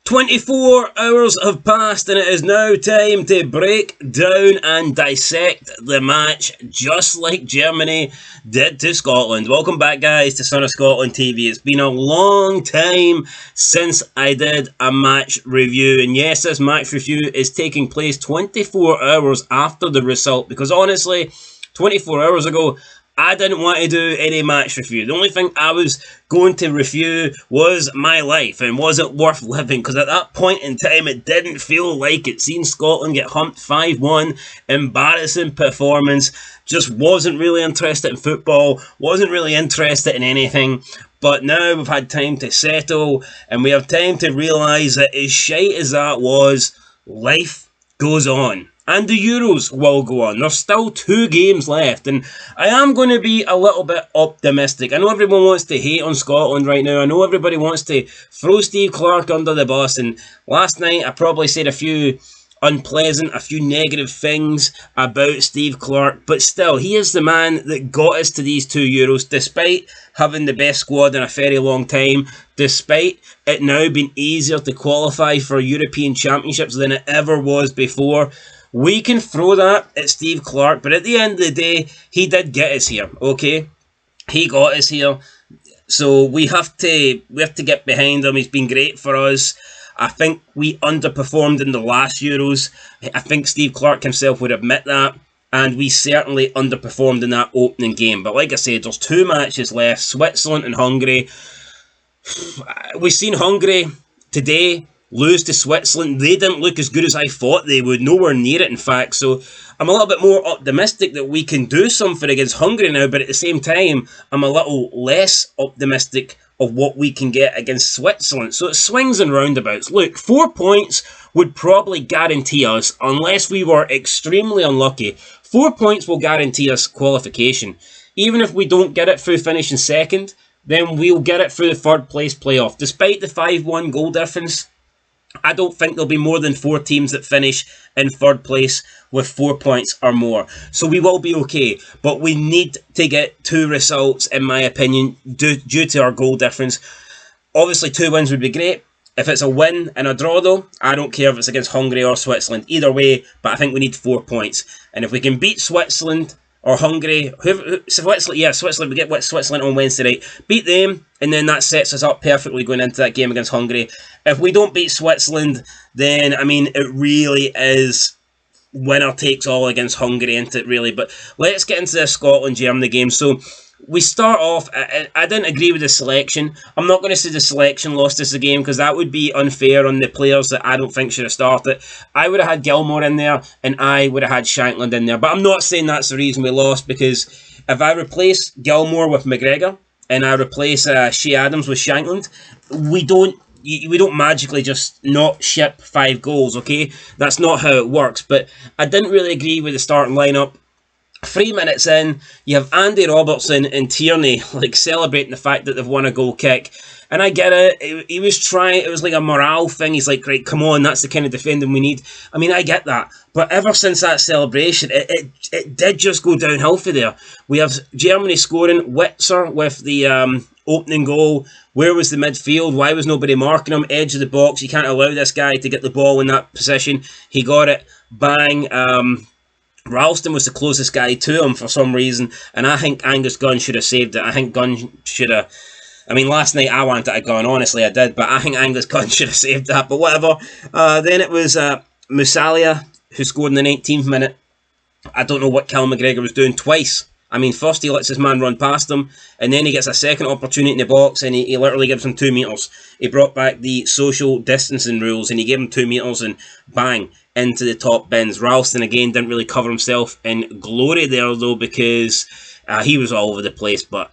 24 hours have passed and it is now time to break down and dissect the match just like Germany did to Scotland. Welcome back, guys, to Son of Scotland TV. It's been a long time since I did a match review, and yes, this match review is taking place 24 hours after the result, because honestly, 24 hours ago, I didn't want to do any match review. The only thing I was going to review was my life, and was it worth living? Because at that point in time, it didn't feel like it. Seeing Scotland get humped 5-1, embarrassing performance, just wasn't really interested in football, wasn't really interested in anything. But now we've had time to settle, and we have time to realise that as shite as that was, life goes on. And the Euros will go on. There's still 2 games left. And I am going to be a little bit optimistic. I know everyone wants to hate on Scotland right now. I know everybody wants to throw Steve Clarke under the bus. And last night I probably said a few unpleasant, a few negative things about Steve Clarke. But still, he is the man that got us to these 2 Euros, despite having the best squad in a very long time, despite it now being easier to qualify for European Championships than it ever was before. We can throw that at Steve Clarke, but at the end of the day, he did get us here, okay? He got us here, so we have to get behind him. He's been great for us. I think we underperformed in the last Euros. I think Steve Clarke himself would admit that, and we certainly underperformed in that opening game. But like I said, there's 2 matches left, Switzerland and Hungary. We've seen Hungary today lose to Switzerland. They didn't look as good as I thought they would, nowhere near it in fact, so I'm a little bit more optimistic that we can do something against Hungary now, but at the same time, I'm a little less optimistic of what we can get against Switzerland. So it swings and roundabouts. Look, 4 points would probably guarantee us, unless we were extremely unlucky, 4 points will guarantee us qualification. Even if we don't get it through finishing second, then we'll get it through the 3rd place playoff. Despite the 5-1 goal difference, I don't think there'll be more than 4 teams that finish in 3rd place with 4 points or more. So we will be okay. But we need to get 2 results, in my opinion, due to our goal difference. Obviously, 2 wins would be great. If it's a win and a draw, though, I don't care if it's against Hungary or Switzerland. Either way, but I think we need 4 points. And if we can beat Switzerland or Hungary, Switzerland, we get Switzerland on Wednesday night, beat them, and then that sets us up perfectly going into that game against Hungary. If we don't beat Switzerland, then, I mean, it really is winner takes all against Hungary, isn't it, really? But let's get into the Scotland-Germany game. So we start off, I didn't agree with the selection. I'm not going to say the selection lost us the game, because that would be unfair on the players that I don't think should have started. I would have had Gilmour in there, and I would have had Shankland in there. But I'm not saying that's the reason we lost, because if I replace Gilmour with McGregor, and I replace Shea Adams with Shankland, we don't magically just not ship 5 goals, okay? That's not how it works. But I didn't really agree with the starting lineup. 3 minutes in, you have Andy Robertson and Tierney like celebrating the fact that they've won a goal kick. And I get it. He was trying, it was like a morale thing. He's like, right, come on, that's the kind of defending we need. I mean, I get that. But ever since that celebration, it did just go downhill for there. We have Germany scoring, Witzer with the opening goal. Where was the midfield? Why was nobody marking him? Edge of the box. You can't allow this guy to get the ball in that position. He got it. Bang. Ralston was the closest guy to him for some reason, and I think Angus Gunn should have saved it. I think Gunn should have... I mean, last night I wanted a gun, honestly I did, but I think Angus Gunn should have saved that, but whatever. Then it was Musalia, who scored in the 19th minute. I don't know what Callum McGregor was doing twice. I mean, first he lets his man run past him, and then he gets a second opportunity in the box, and he literally gives him 2 metres. He brought back the social distancing rules, and he gave him 2 metres, and bang, into the top bins. Ralston, again, didn't really cover himself in glory there, though, because he was all over the place. But,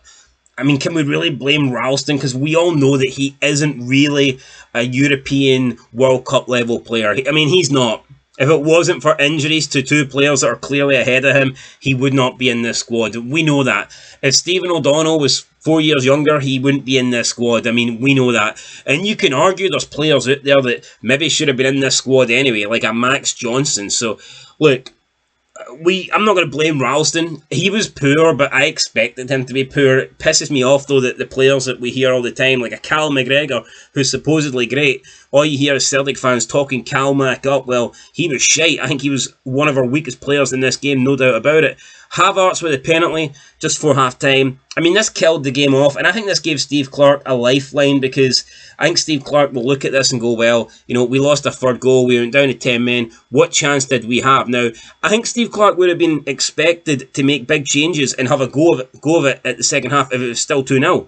I mean, can we really blame Ralston? Because we all know that he isn't really a European World Cup level player. I mean, he's not. If it wasn't for injuries to 2 players that are clearly ahead of him, he would not be in this squad. We know that. If Stephen O'Donnell was 4 years younger, he wouldn't be in this squad. I mean, we know that. And you can argue there's players out there that maybe should have been in this squad anyway, like a Max Johnson. So, look, I'm not going to blame Ralston. He was poor, but I expected him to be poor. It pisses me off, though, that the players that we hear all the time, like a Cal McGregor, who's supposedly great, all you hear is Celtic fans talking Calmack up. Well, he was shite. I think he was one of our weakest players in this game, no doubt about it. Havertz with a penalty just for half-time. I mean, this killed the game off, and I think this gave Steve Clarke a lifeline, because I think Steve Clarke will look at this and go, well, we lost a third goal, we went down to 10 men, what chance did we have? Now, I think Steve Clarke would have been expected to make big changes and have a go of it at the second half if it was still 2-0.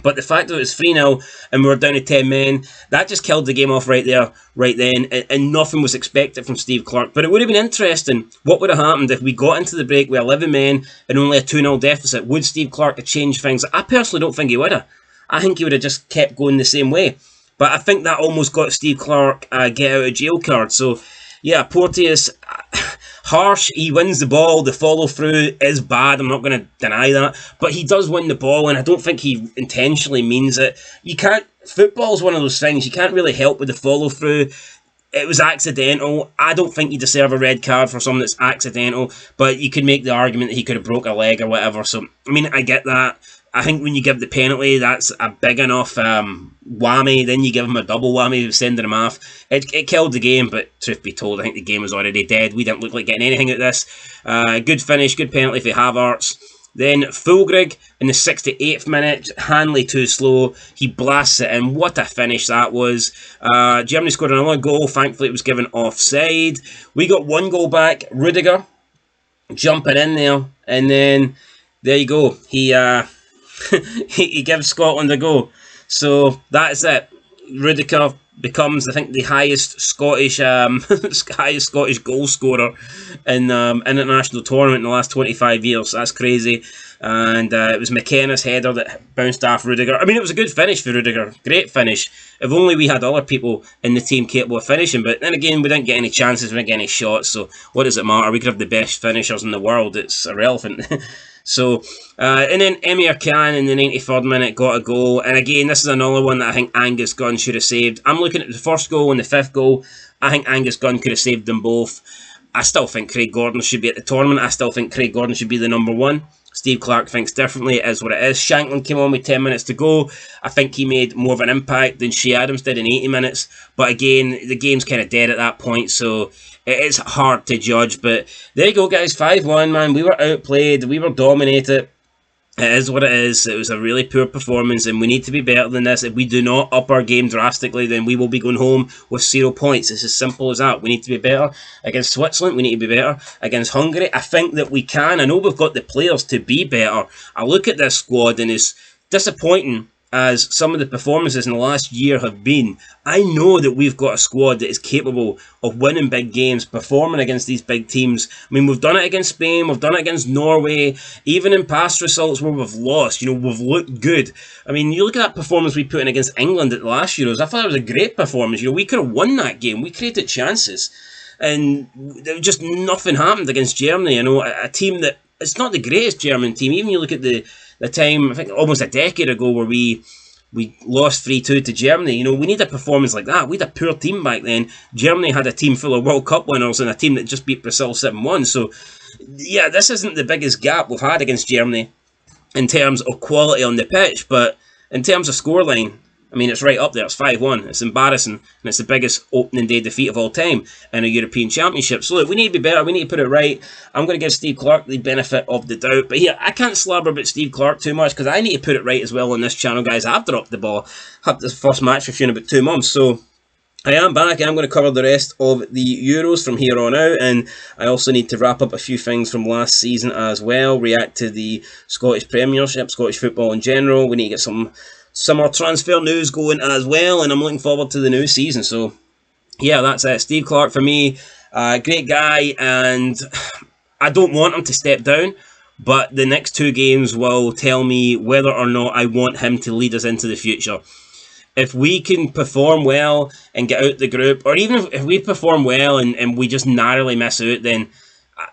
But the fact that it was 3-0 and we were down to 10 men, that just killed the game off right there, right then, and nothing was expected from Steve Clarke. But it would have been interesting, what would have happened if we got into the break with 11 men and only a 2-0 deficit? Would Steve Clarke have changed things? I personally don't think he would have. I think he would have just kept going the same way. But I think that almost got Steve Clarke a get out of jail card. So, yeah, Porteous, harsh, he wins the ball, the follow through is bad, I'm not going to deny that, but he does win the ball, and I don't think he intentionally means it. Football's one of those things, you can't really help with the follow through. It was accidental. I don't think you deserve a red card for something that's accidental, but you could make the argument that he could have broke a leg or whatever. So, I mean, I get that. I think when you give the penalty, that's a big enough whammy. Then you give him a double whammy, sending him off. It killed the game, but truth be told, I think the game was already dead. We didn't look like getting anything out of this. Good finish, good penalty for Havertz. Then Fulgrig in the 68th minute, Hanley too slow. He blasts it in. What a finish that was. Germany scored another goal. Thankfully, it was given offside. We got one goal back. Rudiger jumping in there, and then there you go. He gives Scotland a go. So that's it. Rudiger becomes, I think, the highest Scottish goal scorer in international tournament in the last 25 years. That's crazy. And it was McKenna's header that bounced off Rudiger. I mean, it was a good finish for Rudiger. Great finish. If only we had other people in the team capable of finishing. But then again, we didn't get any chances. We didn't get any shots. So what does it matter? We could have the best finishers in the world. It's irrelevant. So, and then Emir Khan in the 93rd minute got a goal. And again, this is another one that I think Angus Gunn should have saved. I'm looking at the first goal and the fifth goal. I think Angus Gunn could have saved them both. I still think Craig Gordon should be at the tournament. I still think Craig Gordon should be the number one. Steve Clarke thinks differently. It is what it is. Shankland came on with 10 minutes to go. I think he made more of an impact than Shea Adams did in 80 minutes. But again, the game's kind of dead at that point, so it is hard to judge. But there you go, guys. 5-1, man. We were outplayed. We were dominated. It is what it is. It was a really poor performance, and we need to be better than this. If we do not up our game drastically, then we will be going home with 0 points. It's as simple as that. We need to be better. Against Switzerland, we need to be better. Against Hungary, I think that we can. I know we've got the players to be better. I look at this squad, and it's disappointing as some of the performances in the last year have been. I know that we've got a squad that is capable of winning big games, performing against these big teams. I mean, we've done it against Spain, we've done it against Norway, even in past results where we've lost, we've looked good. I mean, you look at that performance we put in against England at the last Euros, I thought it was a great performance. We could have won that game, we created chances, and just nothing happened against Germany. A team that, it's not the greatest German team. Even you look at the time, I think almost a decade ago, where we lost 3-2 to Germany. We need a performance like that. We had a poor team back then. Germany had a team full of World Cup winners and a team that just beat Brazil 7-1. So, yeah, this isn't the biggest gap we've had against Germany in terms of quality on the pitch, but in terms of scoreline, I mean, it's right up there. It's 5-1. It's embarrassing, and it's the biggest opening day defeat of all time in a European Championship. So, look, we need to be better. We need to put it right. I'm going to give Steve Clarke the benefit of the doubt. But here, I can't slabber about Steve Clarke too much because I need to put it right as well on this channel, guys. I've dropped the ball. Had this first match for you in about 2 months. So, I am back. I'm going to cover the rest of the Euros from here on out, and I also need to wrap up a few things from last season as well, react to the Scottish Premiership, Scottish football in general. We need to get some summer transfer news going as well, and I'm looking forward to the new season. So, yeah, that's it. Steve Clarke for me, great guy, and I don't want him to step down, but the next 2 games will tell me whether or not I want him to lead us into the future. If we can perform well and get out the group, or even if we perform well and we just narrowly miss out, then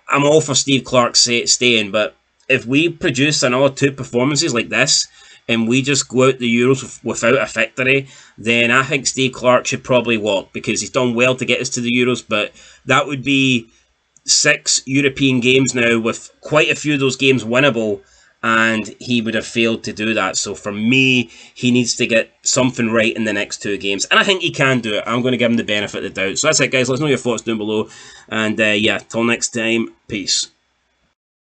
I'm all for Steve Clarke staying. But if we produce another 2 performances like this, and we just go out the Euros without a victory, then I think Steve Clarke should probably walk, because he's done well to get us to the Euros, but that would be 6 European games now, with quite a few of those games winnable, and he would have failed to do that. So for me, he needs to get something right in the next 2 games, and I think he can do it. I'm going to give him the benefit of the doubt. So that's it, guys. Let us know your thoughts down below, and yeah, till next time, peace.